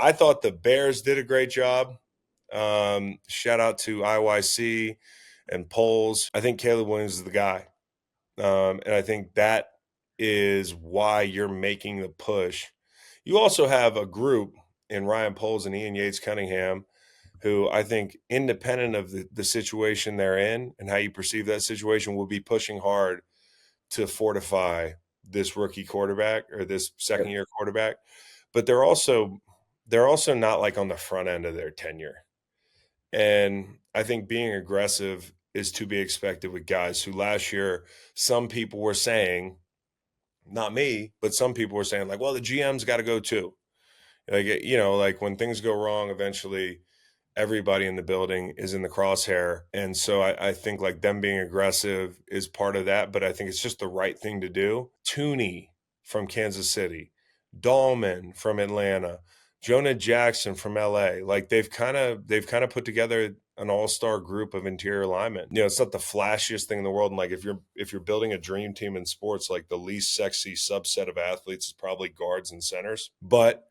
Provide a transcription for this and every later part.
I thought the Bears did a great job. Shout out to IYC and Poles. I think Caleb Williams is the guy. And I think that is why you're making the push. You also have a group in Ryan Poles and Ian Yates Cunningham who I think, independent of the situation they're in and how you perceive that situation, will be pushing hard to fortify this rookie quarterback or this second year quarterback. But they're also not like on the front end of their tenure. And I think being aggressive is to be expected with guys who last year some people were saying, not me, but some people were saying like, well, the GM's got to go too. Like, like when things go wrong, eventually everybody in the building is in the crosshair. And so I think like them being aggressive is part of that, but I think it's just the right thing to do. Tooney from Kansas City, Dahlman from Atlanta, Jonah Jackson from LA. Like they've kind of put together an all-star group of interior linemen. It's not the flashiest thing in the world. And like if you're building a dream team in sports, like the least sexy subset of athletes is probably guards and centers. But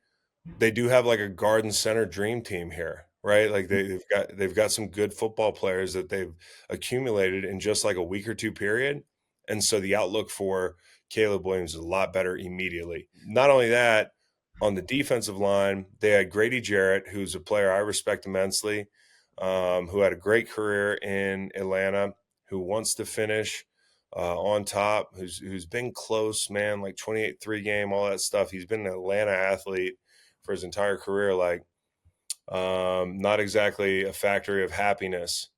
they do have like a guard and center dream team here, right? Like they've got some good football players that they've accumulated in just like a week or two period. And so the outlook for Caleb Williams is a lot better immediately. Not only that, on the defensive line, they had Grady Jarrett, who's a player I respect immensely, who had a great career in Atlanta, who wants to finish on top, who's been close, man, like 28-3 game, all that stuff. He's been an Atlanta athlete for his entire career, like not exactly a factory of happiness.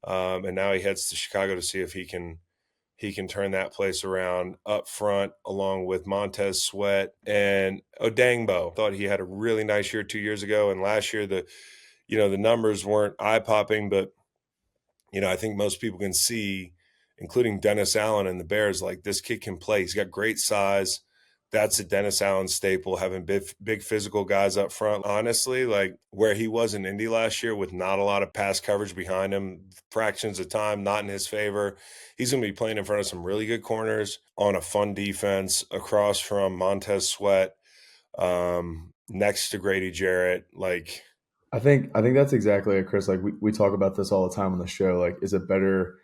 And now he heads to Chicago to see if he can turn that place around up front, along with Montez Sweat and Odangbo. Thought he had a really nice year 2 years ago, and last year the numbers weren't eye popping, but I think most people can see, including Dennis Allen and the Bears, like this kid can play. He's got great size. That's a Dennis Allen staple, having big physical guys up front. Honestly, like where he was in Indy last year with not a lot of pass coverage behind him, fractions of time not in his favor. He's going to be playing in front of some really good corners on a fun defense across from Montez Sweat, next to Grady Jarrett. Like, I think that's exactly it, Chris. Like we talk about this all the time on the show. Like, is it better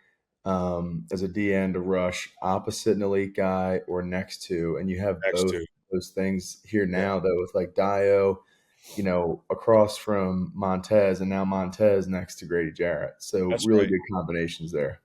as a DN to rush opposite an elite guy or next to? And you have next both to, those things here yeah. now, though, with like Dio, across from Montez, and now Montez next to Grady Jarrett. So That's really right. good combinations there.